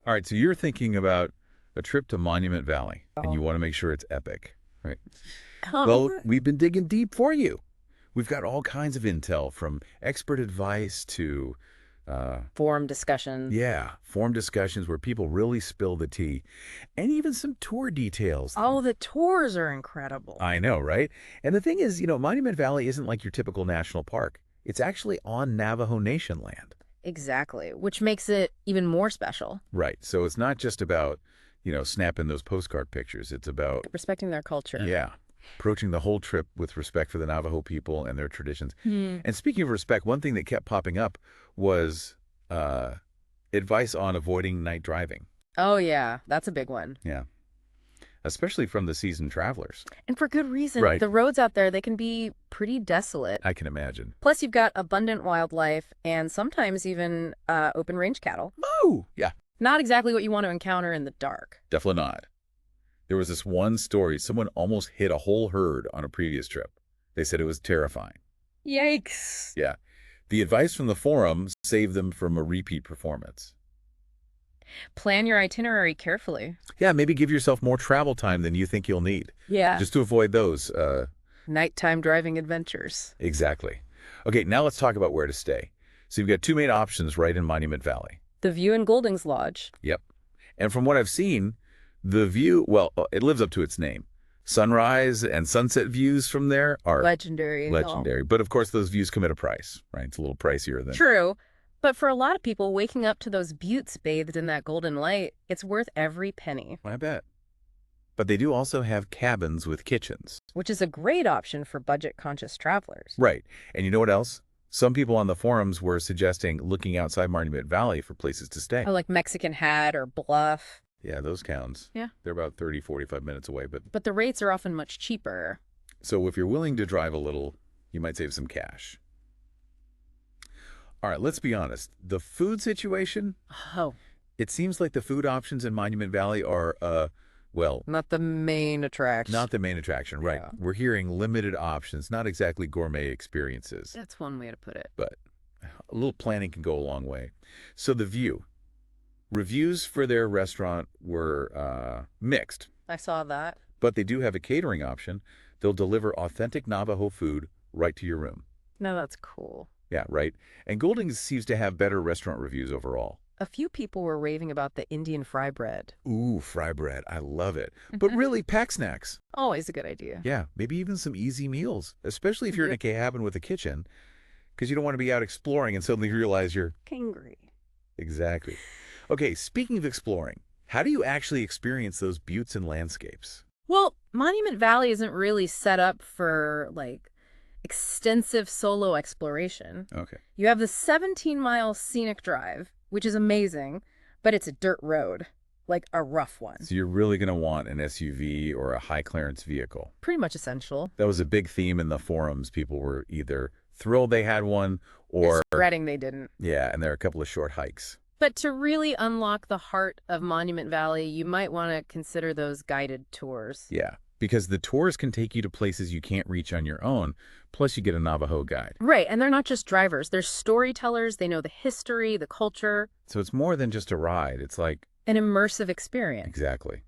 All right, so you're thinking about a trip to Monument Valley, and you Oh. want to make sure it's epic, right? Well, Oh, we've been digging deep for you. We've got all kinds of intel from expert advice to, uh, forum discussions. yeah, forum discussions where people really spill the tea, and even some tour details. Oh, the tours are incredible. I know, right? And the thing is, Monument Valley isn't like your typical national park. It's actually on Navajo Nation land. Exactly, which makes it even more special. Right. So it's not just about, snapping those postcard pictures. It's about, Respecting their culture. yeah, approaching the whole trip with respect for the Navajo people and their traditions. Hmm. And speaking of respect, one thing that kept popping up was advice on avoiding night driving. Oh, yeah, that's a big one. Yeah. Especially from the seasoned travelers. And for good reason. Right. The roads out there, they can be pretty desolate. I can imagine. Plus, you've got abundant wildlife and sometimes even open range cattle. Oh, yeah, Not exactly what you want to encounter in the dark. definitely not. There was this one story, someone almost hit a whole herd on a previous trip. They said it was terrifying. Yikes. Yeah. The advice from the forum saved them from a repeat performance. Plan your itinerary carefully. Yeah, maybe give yourself more travel time than you think you'll need, Yeah. just to avoid those. Nighttime driving adventures. Exactly. Okay, now let's talk about where to stay. So you've got two main options right in Monument Valley. The view in Goulding's Lodge. Yep. And from what I've seen, the view, well, it lives up to its name. Sunrise and sunset views from there are Legendary. legendary. But of course, those views come at a price, right? It's a little pricier than... True. But for a lot of people, waking up to those buttes bathed in that golden light, it's worth every penny, I bet. But they do also have cabins with kitchens. which is a great option for budget-conscious travelers. Right. And you know what else? Some people on the forums were suggesting looking outside Monument Valley for places to stay. Oh, like Mexican Hat or Bluff. Yeah, those towns. Yeah. They're about 30, 45 minutes away. But the rates are often much cheaper. So if you're willing to drive a little, you might save some cash. All right, let's be honest. The food situation, Oh, it seems like the food options in Monument Valley are, well, not the main attraction. not the main attraction, right? Yeah. We're hearing limited options, not exactly gourmet experiences, That's one way to put it. but a little planning can go a long way. So the view. Reviews for their restaurant were mixed, I saw that. but they do have a catering option. They'll deliver authentic Navajo food right to your room. No, that's cool. Yeah, right. And Goulding seems to have better restaurant reviews overall. A few people were raving about the Indian fry bread. Ooh, fry bread. I love it. But really, pack snacks. Always a good idea. Yeah, maybe even some easy meals, especially if you're in a cabin with a kitchen, because you don't want to be out exploring and suddenly realize you're... Kingry. Exactly. Okay, speaking of exploring, how do you actually experience those buttes and landscapes? Well, Monument Valley isn't really set up for, extensive solo exploration. Okay. You have the 17-mile scenic drive, which is amazing, but it's a dirt road, like a rough one. So you're really going to want an SUV or a high-clearance vehicle. Pretty much essential. That was a big theme in the forums. People were either thrilled they had one or... Regretting they didn't. Yeah, and there are a couple of short hikes. But to really unlock the heart of Monument Valley, you might want to consider those guided tours. Yeah, because the tours can take you to places you can't reach on your own, plus you get a Navajo guide. Right, and they're not just drivers. They're storytellers. They know the history, the culture, So it's more than just a ride. It's like... an immersive experience. Exactly.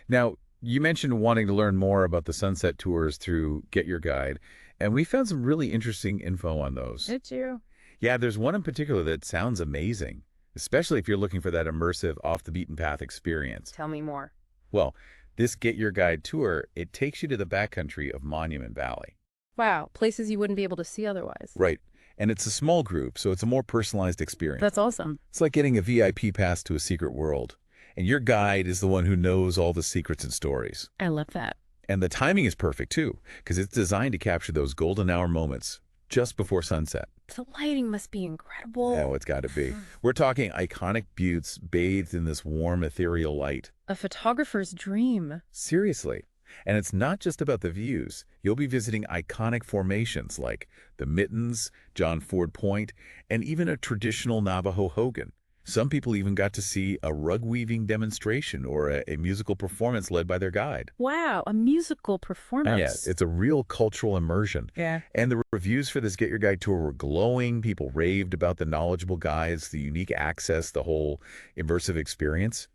Now, you mentioned wanting to learn more about the sunset tours through GetYourGuide, and we found some really interesting info on those. Did you? Yeah, there's one in particular that sounds amazing, especially if you're looking for that immersive, off-the-beaten-path experience. Tell me more. Well, this GetYourGuide tour, it takes you to the backcountry of Monument Valley. Wow, places you wouldn't be able to see otherwise. Right. And it's a small group, so it's a more personalized experience. That's awesome. It's like getting a VIP pass to a secret world. And your guide is the one who knows all the secrets and stories. I love that. And the timing is perfect, too, because it's designed to capture those golden hour moments just before sunset. The lighting must be incredible. Oh, it's got to be. We're talking iconic buttes bathed in this warm, ethereal light. A photographer's dream. Seriously. And it's not just about the views. You'll be visiting iconic formations like the Mittens, John Ford Point, and even a traditional Navajo hogan. Some people even got to see a rug weaving demonstration or a musical performance led by their guide. Wow, a musical Yeah, performance. it's a real cultural immersion. Yeah. And the reviews for this Get Your Guide tour were glowing. People raved about the knowledgeable guides, the unique access, the whole immersive experience.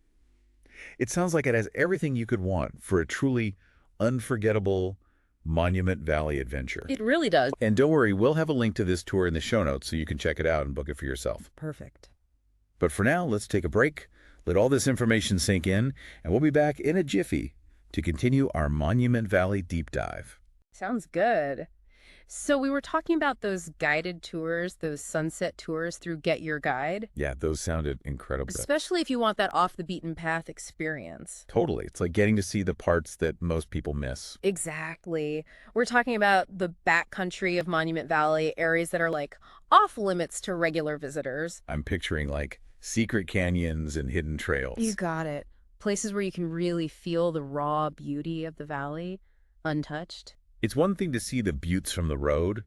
It sounds like it has everything you could want for a truly unforgettable Monument Valley adventure. It really does. And don't worry, we'll have a link to this tour in the show notes so you can check it out and book it for yourself. Perfect. But for now, let's take a break, let all this information sink in, and we'll be back in a jiffy to continue our Monument Valley deep dive. Sounds good. So we were talking about those guided tours, those sunset tours through Get Your Guide, Yeah, those sounded incredible. especially if you want that off the beaten path experience. Totally. It's like getting to see the parts that most people miss. Exactly. We're talking about the backcountry of Monument Valley, areas that are like off limits to regular visitors. I'm picturing like secret canyons and hidden trails. You got it. Places where you can really feel the raw beauty of the valley, untouched. It's one thing to see the buttes from the road,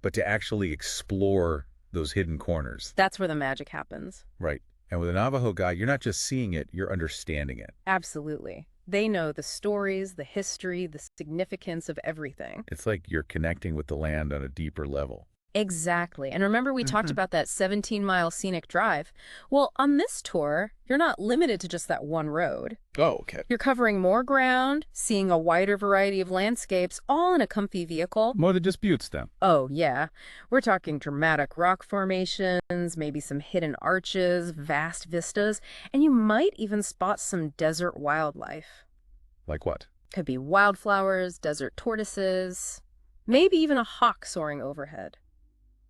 but to actually explore those hidden corners. That's where the magic happens. Right. And with a Navajo guide, you're not just seeing it, you're understanding it. Absolutely. They know the stories, the history, the significance of everything. It's like you're connecting with the land on a deeper level. Exactly. And remember we talked about that 17-mile scenic drive? Well, on this tour, you're not limited to just that one road. Oh, okay. You're covering more ground, seeing a wider variety of landscapes, all in a comfy vehicle. More than just buttes then. Oh, yeah. We're talking dramatic rock formations, maybe some hidden arches, vast vistas, and you might even spot some desert wildlife. Like what? Could be wildflowers, desert tortoises, maybe even a hawk soaring overhead.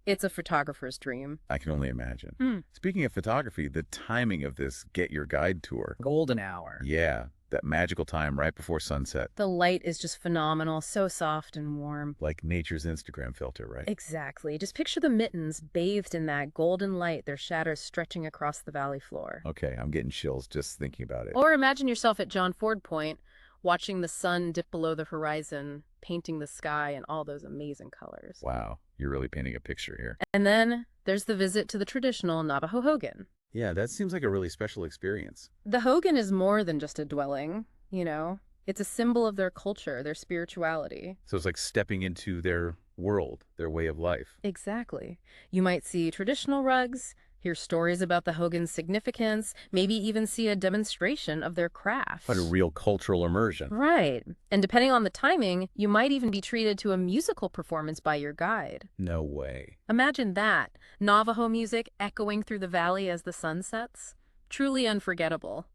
It's a photographer's dream. I can only imagine. Speaking of photography, the timing of this Get Your Guide tour. Golden hour. Yeah, that magical time right before sunset. The light is just phenomenal, so soft and warm. Like nature's Instagram filter, right? Exactly. Just picture the mittens bathed in that golden light, their shadows stretching across the valley floor. Okay, I'm getting chills just thinking about it. Or imagine yourself at John Ford Point, watching the sun dip below the horizon, painting the sky in all those amazing colors. Wow, you're really painting a picture here. And then there's the visit to the traditional Navajo Hogan. Yeah, that seems like a really special experience. The Hogan is more than just a dwelling, you know? It's a symbol of their culture, their spirituality. So it's like stepping into their world, their way of life. Exactly. You might see traditional rugs, hear stories about the Hogan's significance, maybe even see a demonstration of their craft. But a real cultural immersion. Right. And depending on the timing, you might even be treated to a musical performance by your guide. No way. Imagine that. Navajo music echoing through the valley as the sun sets. Truly unforgettable.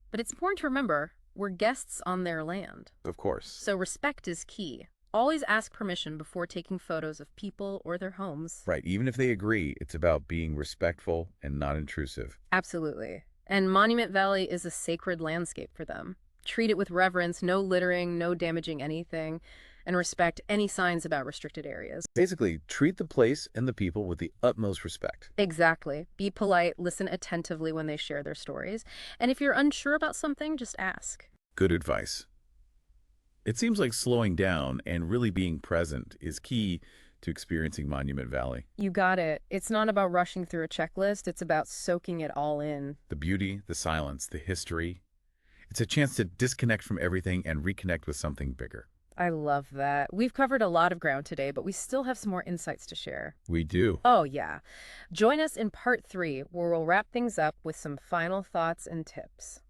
But it's important to remember, we're guests on their land. Of course. So respect is key. Always ask permission before taking photos of people or their homes. Right, even if they agree, it's about being respectful and not intrusive. Absolutely. And Monument Valley is a sacred landscape for them. Treat it with reverence, no littering, no damaging anything, and respect any signs about restricted areas. Basically, treat the place and the people with the utmost respect. Exactly. Be polite, listen attentively when they share their stories, and if you're unsure about something, just ask. Good advice. It seems like slowing down and really being present is key to experiencing Monument Valley. You got it. It's not about rushing through a checklist, it's about soaking it all in. The beauty, the silence, the history. It's a chance to disconnect from everything and reconnect with something bigger. I love that. We've covered a lot of ground today, but we still have some more insights to share. We do. Oh, yeah. Join us in part 3, where we'll wrap things up with some final thoughts and tips.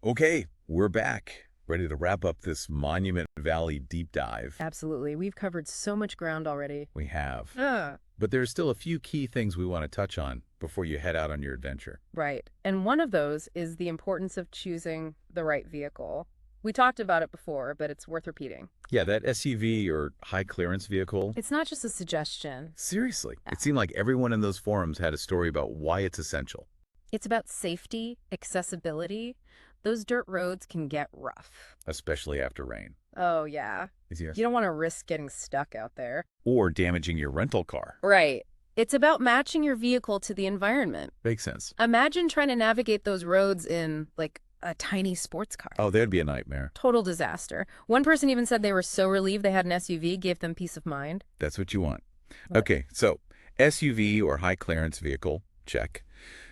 Okay, we're back. Ready to wrap up this Monument Valley deep dive. Absolutely. We've covered so much ground already. We have. Ah. But there's still a few key things we want to touch on before you head out on your adventure. Right. And one of those is the importance of choosing the right vehicle. We talked about it before, but it's worth repeating. Yeah, that SUV or high clearance vehicle. It's not just a suggestion. Seriously, it seemed like everyone in those forums had a story about why it's essential. It's about safety, accessibility. Those dirt roads can get rough. Especially after rain. Oh, yeah. Yes. You don't want to risk getting stuck out there. Or damaging your rental car. Right. It's about matching your vehicle to the environment. Makes sense. Imagine trying to navigate those roads in, like, a tiny sports car. Oh, that'd be a nightmare. Total disaster. One person even said they were so relieved they had an SUV, gave them peace of mind. That's what you want. Right. Okay, so SUV or high clearance vehicle, check.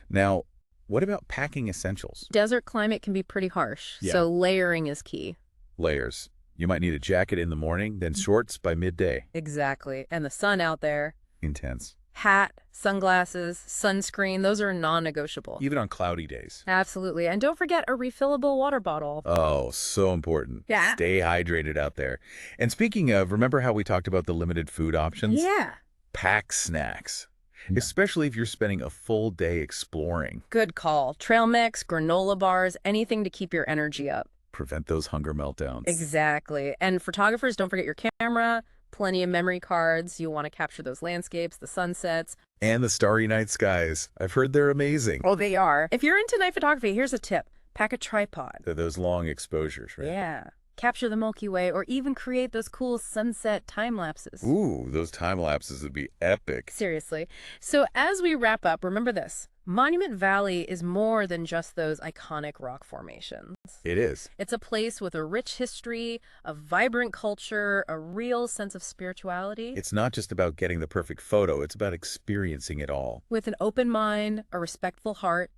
Now, What about packing essentials? Desert climate can be pretty harsh, Yeah. so layering is key. Layers. You might need a jacket in the morning, then shorts by midday. Exactly. And the sun out there. Intense. Hat, sunglasses, sunscreen, those are non-negotiable. Even on cloudy days. Absolutely. And don't forget a refillable water bottle. Oh, so important. Yeah. Stay hydrated out there. And speaking of, remember how we talked about the limited food options? Yeah. Pack snacks, especially if you're spending a full day exploring. Good call. Trail mix, granola bars, anything to keep your energy up. Prevent those hunger meltdowns. Exactly. And photographers, don't forget your camera, plenty of memory cards. You'll want to capture those landscapes, the sunsets. And the starry night skies. I've heard they're amazing. Oh, they are. If you're into night photography, here's a tip. Pack a tripod. They're those long exposures, right? Yeah. Capture the Milky Way or even create those cool sunset time lapses. Ooh, those time lapses would be epic. Seriously. So as we wrap up, remember this. Monument Valley is more than just those iconic rock formations. It is. It's a place with a rich history, a vibrant culture, a real sense of spirituality. It's not just about getting the perfect photo, it's about experiencing it all. With an open mind, a respectful heart,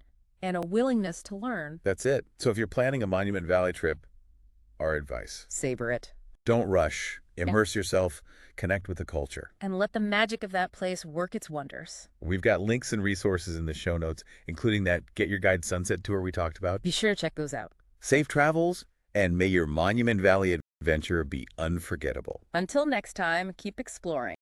and a willingness to learn. That's it. So if you're planning a Monument Valley trip, our advice: Savor it. don't rush. Immerse yourself. Connect with the culture. And let the magic of that place work its wonders. We've got links and resources in the show notes, including that Get Your Guide Sunset tour we talked about. Be sure to check those out. Safe travels, and may your Monument Valley adventure be unforgettable. Until next time, keep exploring.